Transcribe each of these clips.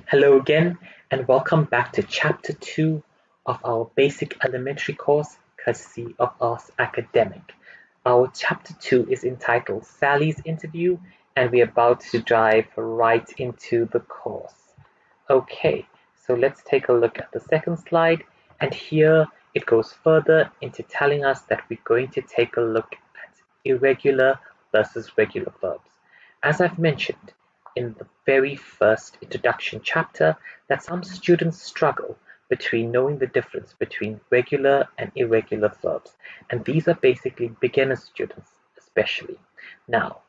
Hello again, and welcome back to Chapter 2 of our Basic Elementary course, courtesy of Us Academic. Our Chapter 2 is entitled Sally's Interview, and we're about to dive right into the course. Okay, so let's take a look at the second slide, and here it goes further into telling us that we're going to take a look at irregular versus regular verbs. As I've mentioned in the very first introduction chapter, that some students struggle between knowing the difference between regular and irregular verbs, and these are basically beginner students especially. Now,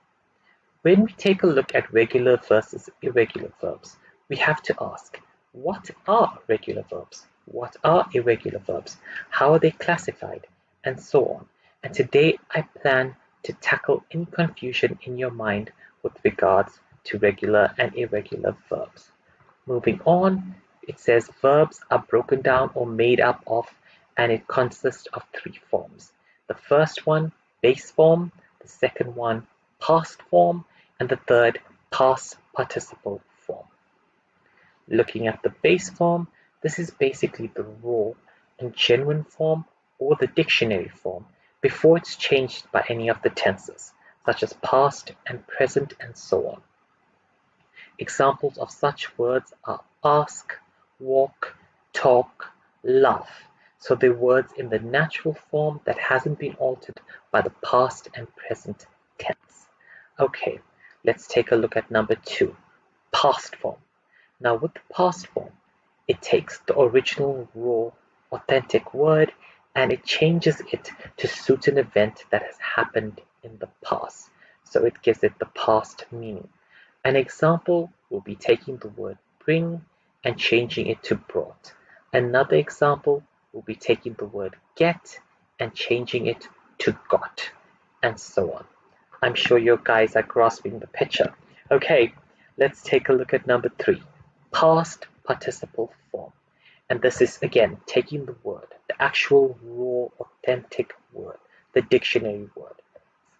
when we take a look at regular versus irregular verbs, we have to ask, what are regular verbs? What are irregular verbs? How are they classified? And so on. And today I plan to tackle any confusion in your mind with regards to regular and irregular verbs. Moving on, it says verbs are broken down or made up of, and it consists of three forms. The first one, base form, the second one, past form, and the third, past participle form. Looking at the base form, this is basically the raw and genuine form or the dictionary form before it's changed by any of the tenses, such as past and present and so on. Examples of such words are ask, walk, talk, laugh. So they're words in the natural form that hasn't been altered by the past and present tense. Okay, let's take a look at number 2, past form. Now with the past form, it takes the original raw, authentic word and it changes it to suit an event that has happened in the past. So it gives it the past meaning. An example will be taking the word bring and changing it to brought. Another example will be taking the word get and changing it to got, and so on. I'm sure you guys are grasping the picture. Okay, let's take a look at number 3, past participle form. And this is again taking the word, the actual raw, authentic word, the dictionary word,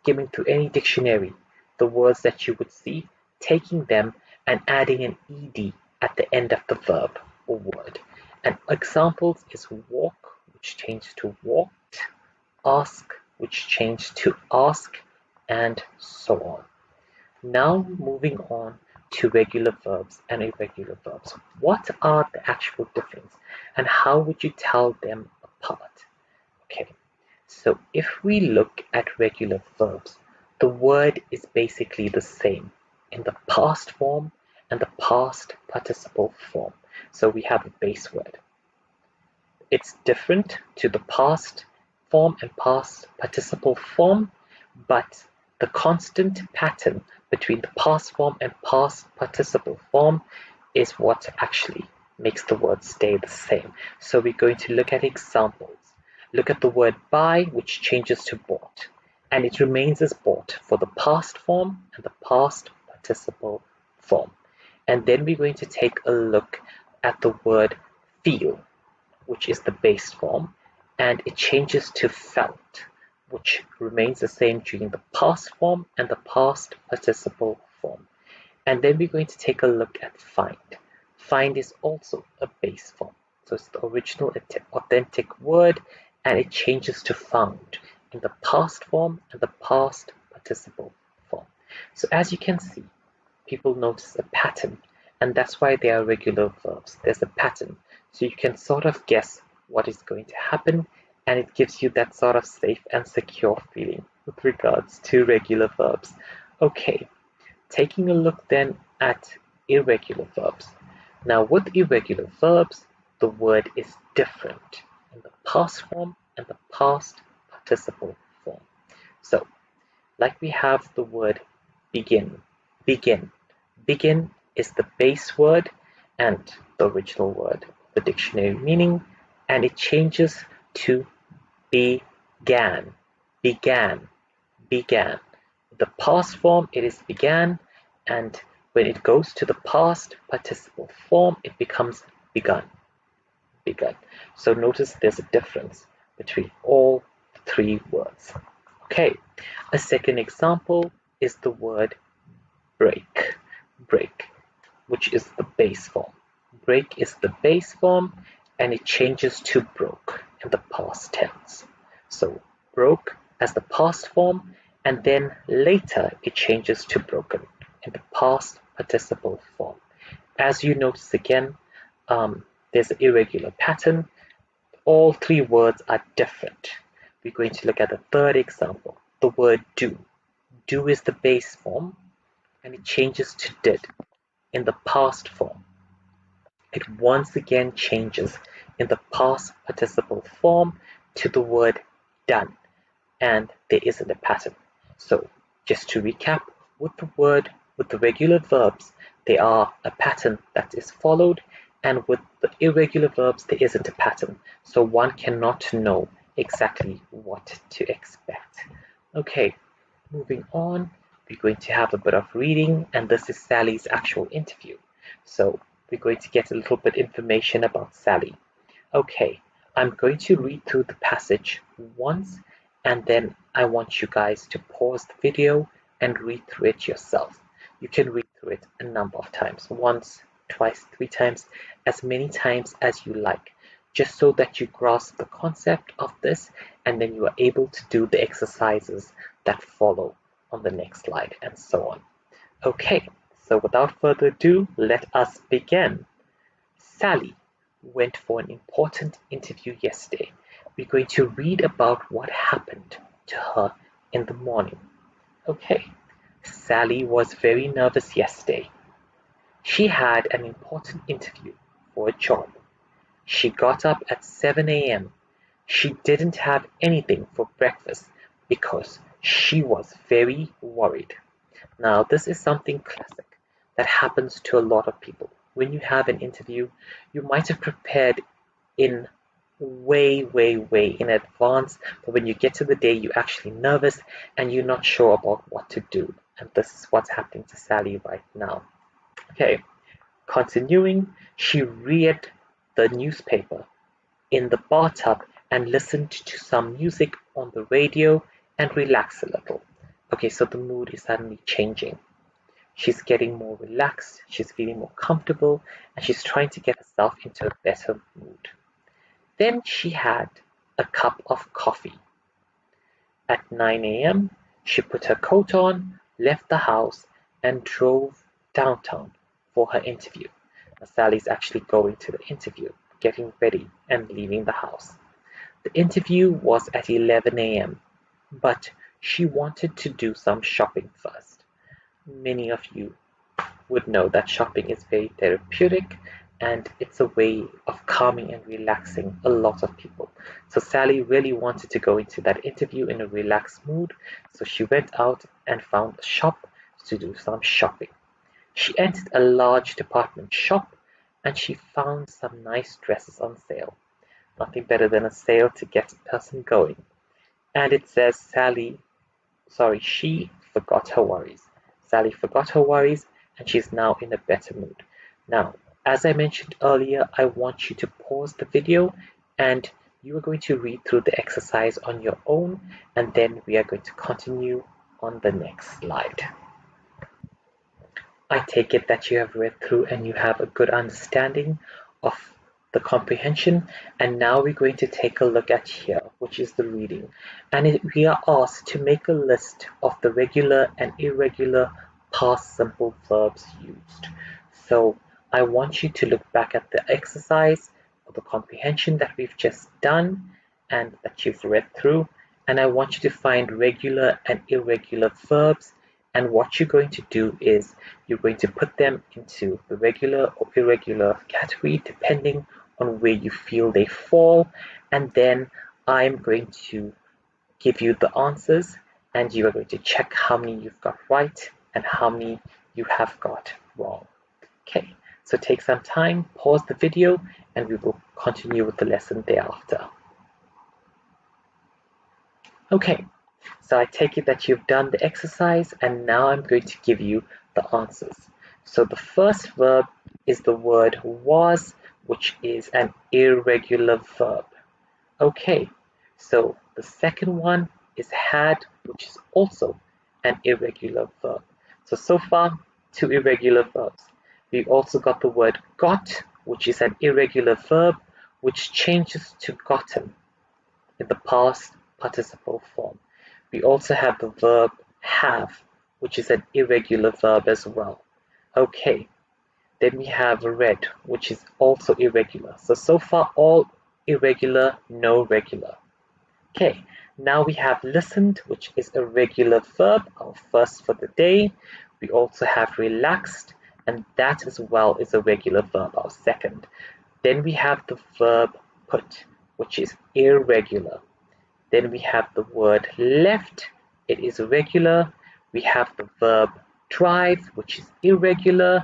skimming through any dictionary, the words that you would see, taking them and adding an ed at the end of the verb or word. And examples is walk, which changed to walked, ask, which changed to ask, and so on. Now moving on to regular verbs and irregular verbs. What are the actual difference and how would you tell them apart? Okay, so if we look at regular verbs, the word is basically the same in the past form and the past participle form. So we have a base word. It's different to the past form and past participle form, but the constant pattern between the past form and past participle form is what actually makes the word stay the same. So we're going to look at examples. Look at the word buy, which changes to bought, and it remains as bought for the past form and the past participle form. And then we're going to take a look at the word feel, which is the base form, and it changes to felt, which remains the same during the past form and the past participle form. And then we're going to take a look at find. Find is also a base form. So it's the original authentic word and it changes to found in the past form and the past participle form. So as you can see, people notice a pattern, and that's why they are regular verbs. There's a pattern. So you can sort of guess what is going to happen, and it gives you that sort of safe and secure feeling with regards to regular verbs. Okay, taking a look then at irregular verbs. Now with irregular verbs, the word is different in the past form and the past participle form. So, like we have the word begin, begin. Begin is the base word and the original word, the dictionary meaning, and it changes to began, began, began. The past form, it is began, and when it goes to the past participle form, it becomes begun, begun. So notice there's a difference between all three words. Okay, a second example is the word break, break, which is the base form. break is the base form, and it changes to broke in the past tense. So broke as the past form, and then later it changes to broken in the past participle form. As you notice again, there's an irregular pattern. All three words are different. We're going to look at the third example, the word do. Do is the base form, and it changes to did in the past form. It once again changes in the past participle form to the word done, and there isn't a pattern. So just to recap, with the regular verbs, there are a pattern that is followed, and with the irregular verbs, there isn't a pattern. So one cannot know exactly what to expect. Okay, moving on, we're going to have a bit of reading, and this is Sally's actual interview. So we're going to get a little bit information about Sally. Okay, I'm going to read through the passage once, and then I want you guys to pause the video and read through it yourself. You can read through it a number of times, once, twice, three times, as many times as you like, just so that you grasp the concept of this, and then you are able to do the exercises that follow on the next slide, and so on. Okay, so without further ado, let us begin. Sally went for an important interview yesterday. We're going to read about what happened to her in the morning. Okay, Sally was very nervous yesterday. She had an important interview for a job. She got up at 7 a.m. She didn't have anything for breakfast because she was very worried. Now, this is something classic that happens to a lot of people. When you have an interview, you might have prepared in way in advance, but when you get to the day, you're actually nervous and you're not sure about what to do. And this is what's happening to Sally right now. Okay, continuing, she read the newspaper in the bathtub and listened to some music on the radio and relaxed a little. Okay, so the mood is suddenly changing. She's getting more relaxed, she's feeling more comfortable, and she's trying to get herself into a better mood. Then she had a cup of coffee. At 9 a.m., she put her coat on, left the house, and drove downtown for her interview. Now, Sally's actually going to the interview, getting ready, and leaving the house. The interview was at 11 a.m., but she wanted to do some shopping first. Many of you would know that shopping is very therapeutic and it's a way of calming and relaxing a lot of people. So Sally really wanted to go into that interview in a relaxed mood, so she went out and found a shop to do some shopping. She entered a large department shop and she found some nice dresses on sale. Nothing better than a sale to get a person going. And it says she forgot her worries. Sally forgot her worries and she's now in a better mood. Now, as I mentioned earlier, I want you to pause the video and you are going to read through the exercise on your own, and then we are going to continue on the next slide. I take it that you have read through and you have a good understanding of the comprehension, and now we're going to take a look at here, which is the reading, and we are asked to make a list of the regular and irregular past simple verbs used. So I want you to look back at the exercise or the comprehension that we've just done and that you've read through, and I want you to find regular and irregular verbs, and what you're going to do is you're going to put them into the regular or irregular category depending on where you feel they fall, and then I'm going to give you the answers and you are going to check how many you've got right and how many you have got wrong. Okay, so take some time, pause the video, and we will continue with the lesson thereafter. Okay, so I take it that you've done the exercise and now I'm going to give you the answers. So the first verb is the word was, which is an irregular verb. Okay, so the second one is had, which is also an irregular verb. So far, two irregular verbs. We've also got the word got, which is an irregular verb which changes to gotten in the past participle form. We also have the verb have, which is an irregular verb as well. Okay, then we have read, which is also irregular. So far all irregular, no regular. Okay, now we have listened, which is a regular verb, our first for the day. We also have relaxed, and that as well is a regular verb, our second. Then we have the verb put, which is irregular. Then we have the word left, it is regular. We have the verb drive, which is irregular.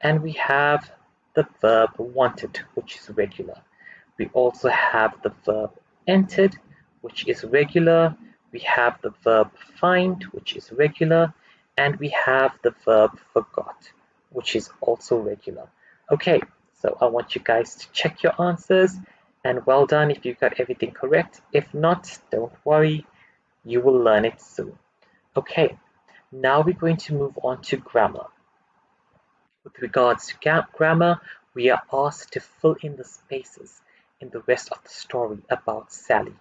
And we have the verb wanted, which is regular. We also have the verb entered, which is regular. We have the verb find, which is regular. And we have the verb forgot, which is also regular. Okay, so I want you guys to check your answers, and well done if you got everything correct. If not, don't worry, you will learn it soon. Okay, now we're going to move on to grammar. With regards to grammar, we are asked to fill in the spaces in the rest of the story about Sally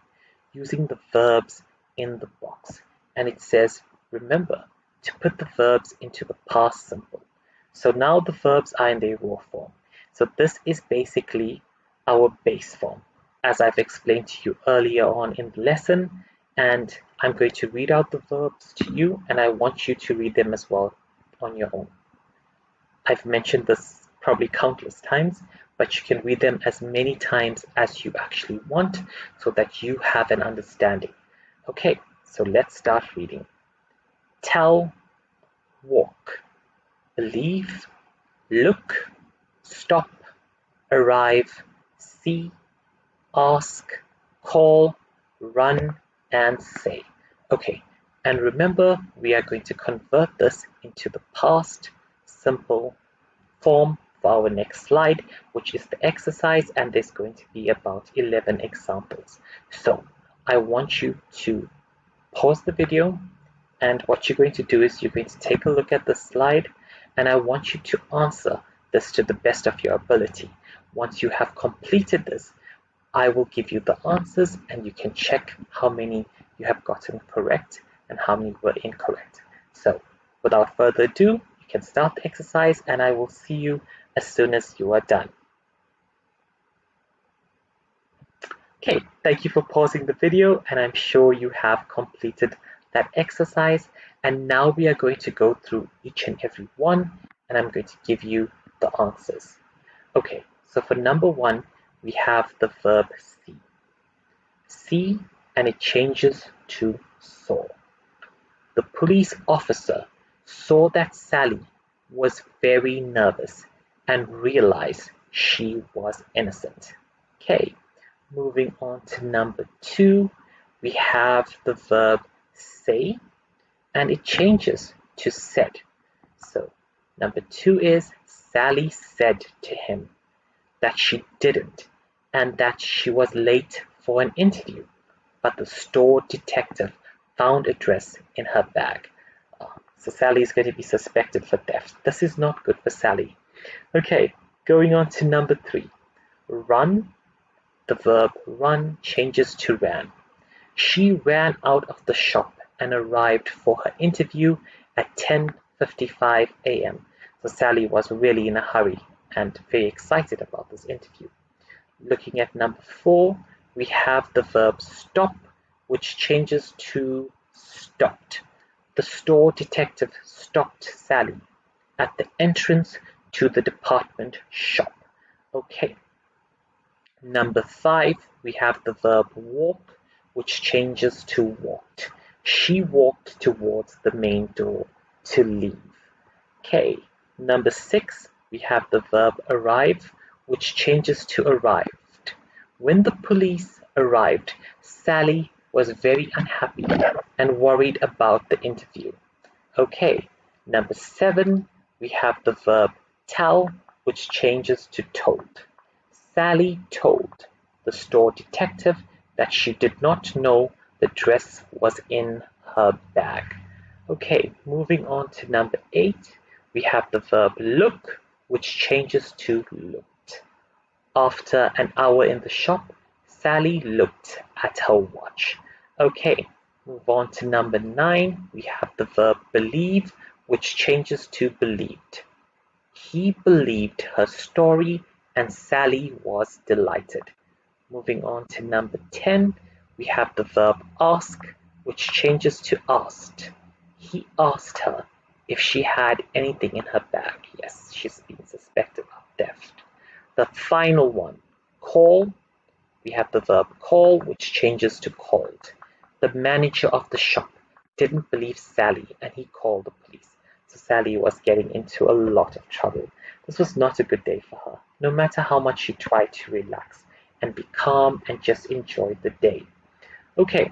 using the verbs in the box. And it says, remember to put the verbs into the past simple. So now the verbs are in their raw form. So this is basically our base form, as I've explained to you earlier on in the lesson. And I'm going to read out the verbs to you, and I want you to read them as well on your own. I've mentioned this probably countless times, but you can read them as many times as you actually want so that you have an understanding. Okay, so let's start reading. Tell, walk, believe, look, stop, arrive, see, ask, call, run, and say. Okay, and remember, we are going to convert this into the past simple form for our next slide, which is the exercise, and there's going to be about 11 examples. So I want you to pause the video, and what you're going to do is you're going to take a look at the slide, and I want you to answer this to the best of your ability. Once you have completed this, I will give you the answers, and you can check how many you have gotten correct and how many were incorrect. So without further ado, you can start the exercise, and I will see you as soon as you are done. Okay, thank you for pausing the video, and I'm sure you have completed that exercise. And now we are going to go through each and every one, and I'm going to give you the answers. Okay, so for number one, we have the verb see. See, and it changes to saw. The police officer saw that Sally was very nervous and realized she was innocent. Okay, moving on to number two, we have the verb say, and it changes to said. So number two is Sally said to him that she didn't and that she was late for an interview, but the store detective found a dress in her bag. So Sally is going to be suspected for theft. This is not good for Sally. Okay, going on to number three. Run, the verb run changes to ran. She ran out of the shop and arrived for her interview at 10:55 a.m. So Sally was really in a hurry and very excited about this interview. Looking at number four, we have the verb stop, which changes to stopped. The store detective stopped Sally at the entrance to the department shop. Okay. Number five, we have the verb walk, which changes to walked. She walked towards the main door to leave. Okay. Number six, we have the verb arrive, which changes to arrived. When the police arrived, Sally was very unhappy and worried about the interview. Okay, number seven, we have the verb tell, which changes to told. Sally told the store detective that she did not know the dress was in her bag. Okay, moving on to number eight, we have the verb look, which changes to looked. After an hour in the shop, Sally looked at her watch. Okay, move on to number 9. We have the verb believe, which changes to believed. He believed her story and Sally was delighted. Moving on to number 10, we have the verb ask, which changes to asked. He asked her if she had anything in her bag. Yes, she's been suspected of theft. The final one, call, we have the verb call, which changes to called. The manager of the shop didn't believe Sally and he called the police. So Sally was getting into a lot of trouble. This was not a good day for her, no matter how much she tried to relax and be calm and just enjoy the day. Okay,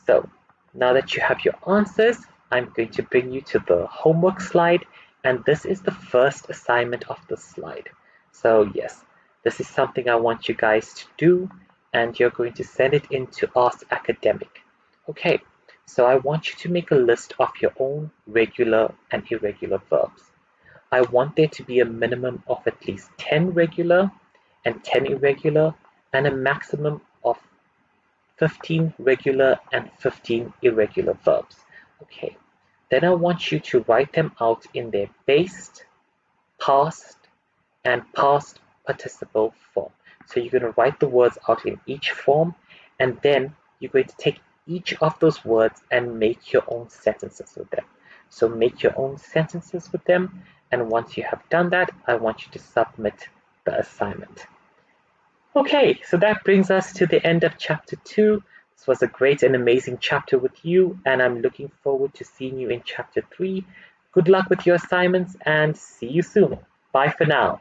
so now that you have your answers, I'm going to bring you to the homework slide, and this is the first assignment of the slide. So yes, this is something I want you guys to do, and you're going to send it in to Ask Academic. Okay, so I want you to make a list of your own regular and irregular verbs. I want there to be a minimum of at least 10 regular and 10 irregular, and a maximum of 15 regular and 15 irregular verbs. Okay, then I want you to write them out in their based, past, and past participle form. So you're going to write the words out in each form, and then you're going to take each of those words and make your own sentences with them. So make your own sentences with them, and once you have done that, I want you to submit the assignment. Okay, so that brings us to the end of chapter 2. This was a great and amazing chapter with you, and I'm looking forward to seeing you in chapter 3. Good luck with your assignments and see you soon. Bye for now.